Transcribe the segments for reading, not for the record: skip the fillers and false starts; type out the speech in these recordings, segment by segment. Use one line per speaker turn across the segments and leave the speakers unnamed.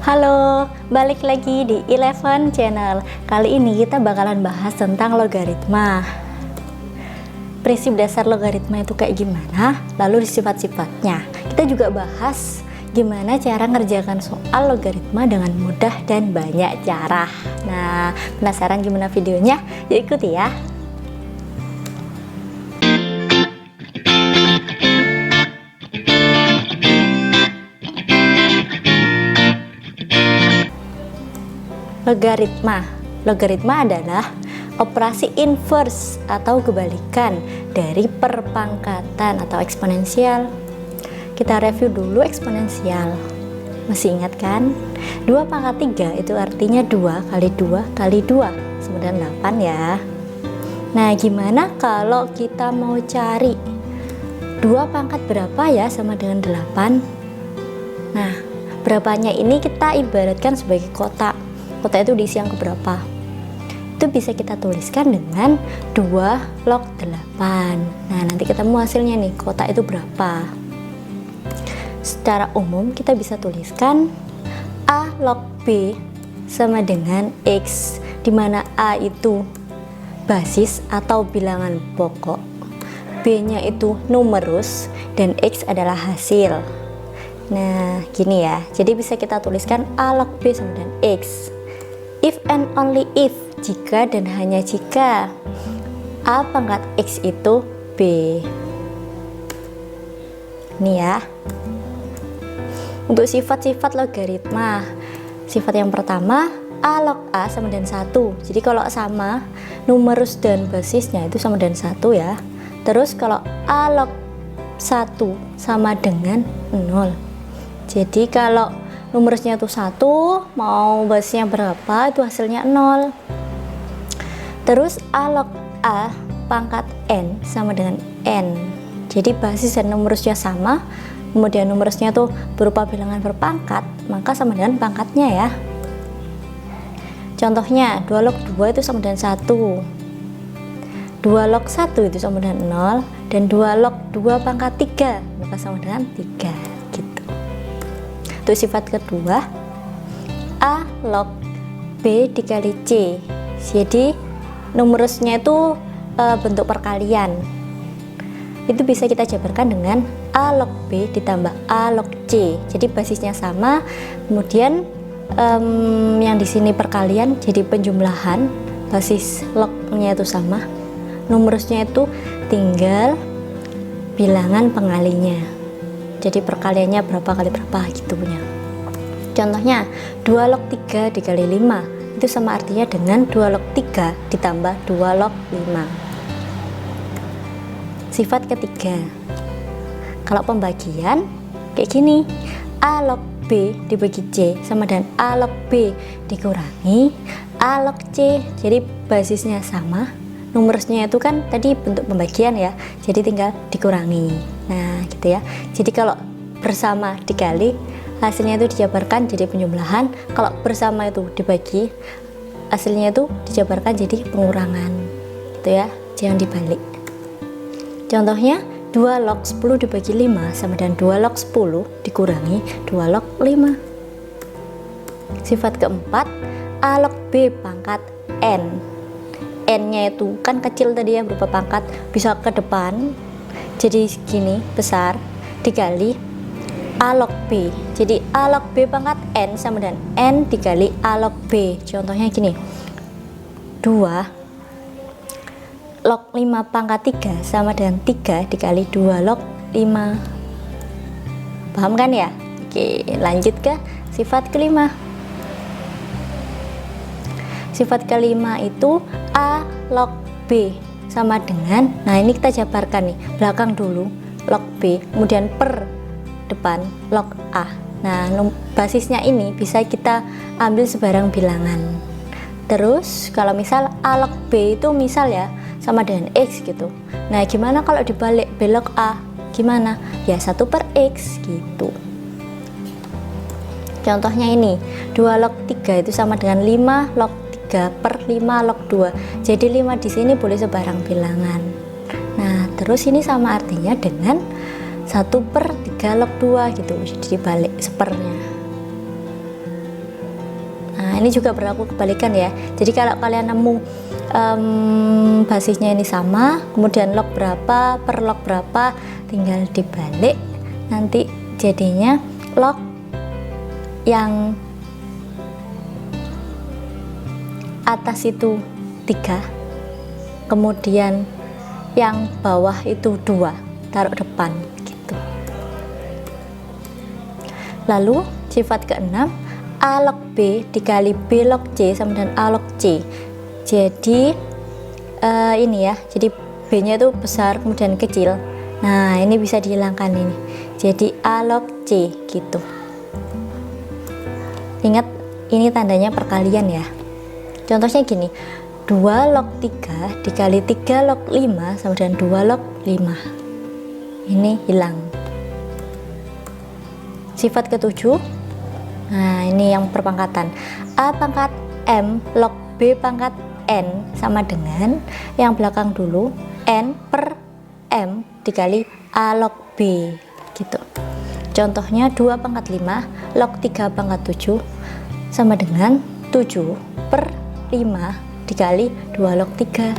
Halo, balik lagi di Eleven Channel. Kali ini kita bakalan bahas tentang logaritma. Prinsip dasar logaritma itu kayak gimana, lalu sifat-sifatnya. Kita juga bahas gimana cara ngerjakan soal logaritma dengan mudah dan banyak cara. Nah, penasaran gimana videonya? Yuk ikuti ya. Logaritma adalah operasi inverse atau kebalikan dari perpangkatan atau eksponensial. Kita review dulu eksponensial. Masih ingat kan? 2 pangkat 3 itu artinya 2 kali 2 kali 2 sama dengan 8 ya. Nah, gimana kalau kita mau cari 2 pangkat berapa ya sama dengan 8? Nah, berapanya ini kita ibaratkan sebagai kotak. Kotak itu diisi yang keberapa? Itu bisa kita tuliskan dengan 2 log 8. Nah, nanti ketemu hasilnya nih, kotak itu berapa. Secara umum kita bisa tuliskan A log B sama dengan X, di mana A itu basis atau bilangan pokok, B-nya itu numerus, dan X adalah hasil. Nah, gini ya, jadi bisa kita tuliskan A log B sama dengan X. If and only if, jika dan hanya jika A pangkat X itu B. Ini ya. Untuk sifat-sifat logaritma, sifat yang pertama A log A sama dengan 1. Jadi kalau sama, numerus dan basisnya itu sama dengan 1 ya. Terus kalau A log 1 sama dengan 0. Jadi kalau numerusnya itu 1, mau basisnya berapa, itu hasilnya 0. Terus A log A pangkat N sama dengan N. Jadi basis dan numerusnya sama, kemudian numerusnya tuh berupa bilangan berpangkat, maka sama dengan pangkatnya ya. Contohnya 2 log 2 itu sama dengan 1, 2 log 1 itu sama dengan 0, dan 2 log 2 pangkat 3 maka sama dengan 3 gitu. Untuk sifat kedua, A log B dikali C. Jadi numerusnya itu bentuk perkalian. Itu bisa kita jabarkan dengan A log B ditambah A log C. Jadi basisnya sama, kemudian yang di sini perkalian jadi penjumlahan, basis lognya itu sama, numerusnya itu tinggal bilangan pengalinya. Jadi perkaliannya berapa kali berapa gitu punya. Contohnya 2 log 3 dikali 5 itu sama artinya dengan 2 log 3 ditambah 2 log 5. Sifat ketiga, kalau pembagian kayak gini, A log B dibagi C sama dengan A log B dikurangi A log C. Jadi basisnya sama, numerusnya itu kan tadi bentuk pembagian ya, jadi tinggal dikurangi. Nah gitu ya. Jadi kalau bersama dikali, hasilnya itu dijabarkan jadi penjumlahan. Kalau bersama itu dibagi, hasilnya itu dijabarkan jadi pengurangan gitu ya, jangan dibalik. Contohnya 2 log 10 dibagi 5 sama dengan 2 log 10 dikurangi 2 log 5. Sifat keempat, A log B pangkat N. N-nya itu kan kecil tadi ya, berupa pangkat, bisa ke depan jadi segini besar, dikali A log B. Jadi A log B pangkat N sama dengan N dikali A log B. Contohnya gini, 2 log 5 pangkat 3 sama dengan 3 dikali 2 log 5. Paham kan ya? Oke, lanjut ke sifat kelima. Sifat kelima itu A log B sama dengan, nah ini kita jabarkan nih, belakang dulu log B, kemudian per depan log A. Nah basisnya ini bisa kita ambil sebarang bilangan. Terus kalau misal A log B itu misal ya sama dengan X gitu. Nah gimana kalau dibalik B log A? Gimana? Ya 1 per X gitu. Contohnya ini 2 log 3 itu sama dengan 5 log 3 per 5 log 2. Jadi 5 di sini boleh sebarang bilangan. Nah terus ini sama artinya dengan 1 per 3 log 2 gitu, jadi dibalik sepernya. Nah, ini juga berlaku kebalikan ya. Jadi kalau kalian nemu basisnya ini sama, kemudian log berapa per log berapa, tinggal dibalik, nanti jadinya log yang atas itu 3, kemudian yang bawah itu 2, taruh depan gitu. Lalu sifat ke-6, A log B dikali B log C sama dengan A log C. Jadi ini ya, jadi B nya itu besar kemudian kecil. Nah, ini bisa dihilangkan ini, jadi A log C gitu. Ingat, ini tandanya perkalian ya. Contohnya gini, 2 log 3 dikali 3 log 5 sama dengan 2 log 5. Ini hilang. Sifat ke-7, nah ini yang perpangkatan, A pangkat M log B pangkat N sama dengan yang belakang dulu, N per M dikali A log B gitu. Contohnya 2 pangkat 5 log 3 pangkat 7 sama dengan 7 per 5 dikali 2 log 3.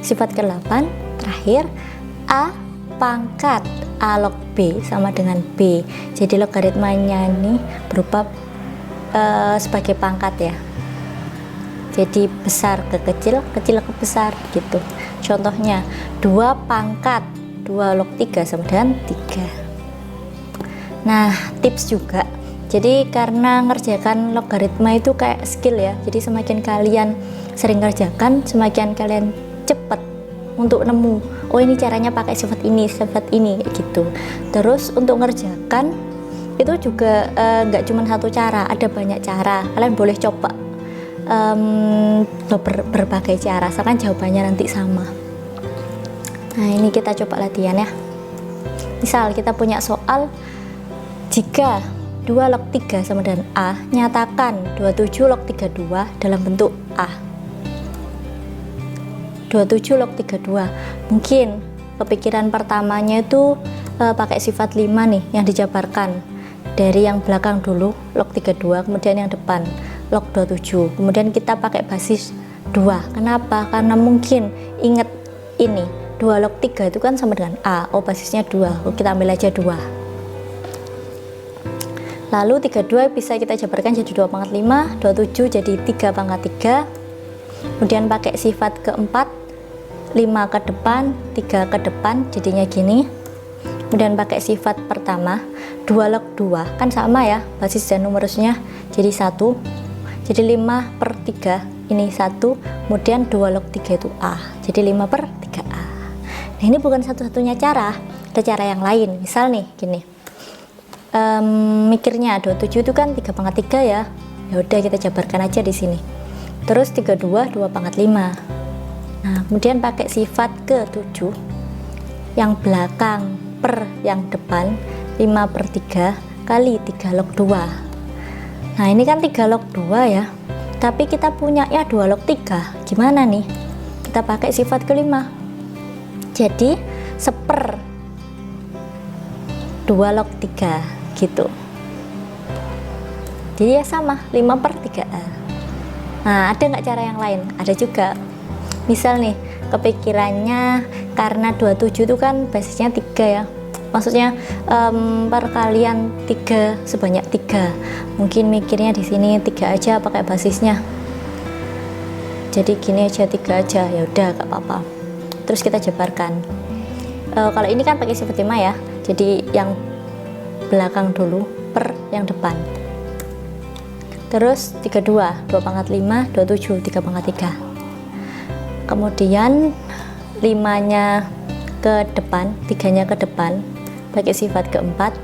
Sifat ke-8 terakhir, A pangkat A log B sama dengan B. Jadi logaritmanya ini berupa sebagai pangkat ya. Jadi besar ke kecil, kecil ke besar gitu. Contohnya 2 pangkat 2 log 3 sama dengan 3. Nah, tips juga. Jadi karena ngerjakan logaritma itu kayak skill ya. Jadi semakin kalian sering ngerjakan, semakin kalian cepat untuk nemu, oh ini caranya pakai sifat ini kayak gitu. Terus untuk ngerjakan itu juga nggak cuma satu cara, ada banyak cara. Kalian boleh coba berbagai cara, asalkan jawabannya nanti sama. Nah, ini kita coba latihan ya. Misal kita punya soal, jika 2 log 3 sama dengan A, nyatakan 27 log 32 dalam bentuk A. 27 log 32. Mungkin kepikiran pertamanya itu pakai sifat 5 nih yang dijabarkan. Dari yang belakang dulu, log 32, kemudian yang depan log 27. Kemudian kita pakai basis 2. Kenapa? Karena mungkin ingat ini, 2 log 3 itu kan sama dengan A. Oh, basisnya 2. Oh, kita ambil aja 2. Lalu 32 bisa kita jabarkan jadi 2 pangkat 5, 27 jadi 3 pangkat 3. Kemudian pakai sifat keempat, 5 ke depan, 3 ke depan, jadinya gini. Kemudian pakai sifat pertama, 2 log 2, kan sama ya, basis dan numerusnya, jadi 1. Jadi 5 per 3, ini 1. Kemudian 2 log 3 itu A, jadi 5 per 3A. Nah, ini bukan satu-satunya cara, ada cara yang lain. Misal nih, gini. Mikirnya 27 itu kan 3 pangkat 3 ya. Ya udah, kita jabarkan aja di sini. Terus 32 2 pangkat 5. Nah, kemudian pakai sifat ke-7 yang belakang per yang depan, 5 per 3 kali 3 log 2. Nah, ini kan 3 log 2 ya, tapi kita punya ya 2 log 3. Gimana nih? Kita pakai sifat ke-5, jadi 1/2 2 log 3 gitu. Jadi ya sama, 5 per 3A. Nah, ada nggak cara yang lain? Ada juga. Misal nih, kepikirannya karena 27 itu kan basisnya 3 ya. Maksudnya perkalian 3 sebanyak 3. Mungkin mikirnya di sini 3 aja pakai basisnya. Jadi gini aja, 3 aja. Ya udah, gak apa-apa. Terus kita jabarkan. Kalau ini kan pakai sifat 5 ya. Jadi yang belakang dulu per yang depan. Terus 32, 2 pangkat 5, 27, 3 pangkat 3. Kemudian 5-nya ke depan, 3-nya ke depan, pakai sifat keempat.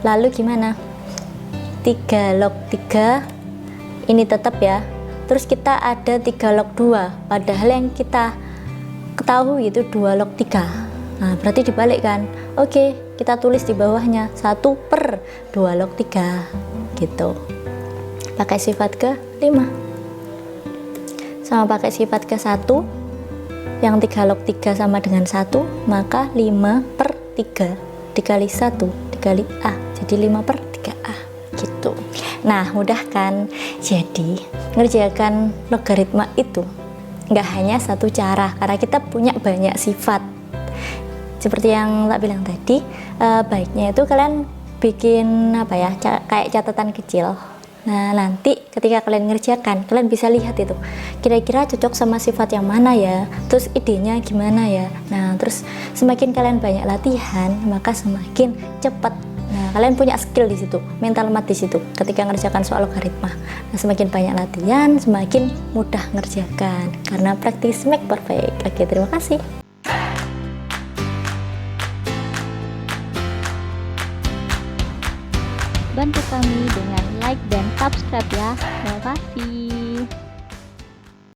Lalu gimana? 3 log 3 ini tetap ya. Terus kita ada 3 log 2, padahal yang kita ketahui itu 2 log 3. Nah, berarti dibalik kan? Oke, kita tulis di bawahnya 1 per 2 log 3 gitu. Pakai sifat ke-5 sama pakai sifat ke-1, yang 3 log 3 sama dengan 1, maka 5 per 3 dikali 1 dikali A, jadi 5 per 3A gitu. Nah, mudah kan? Jadi, ngerjakan logaritma itu nggak hanya satu cara, karena kita punya banyak sifat. Seperti yang tak bilang tadi, baiknya itu kalian bikin kayak catatan kecil. Nah, nanti ketika kalian ngerjakan, kalian bisa lihat itu kira-kira cocok sama sifat yang mana ya, terus idenya gimana ya. Nah, terus semakin kalian banyak latihan, maka semakin cepat. Nah, kalian punya skill di situ, mental math di situ ketika ngerjakan soal logaritma. Nah, semakin banyak latihan, semakin mudah ngerjakan, karena practice make perfect. Oke, terima kasih. Bantu kami dengan like dan subscribe ya. Terima kasih.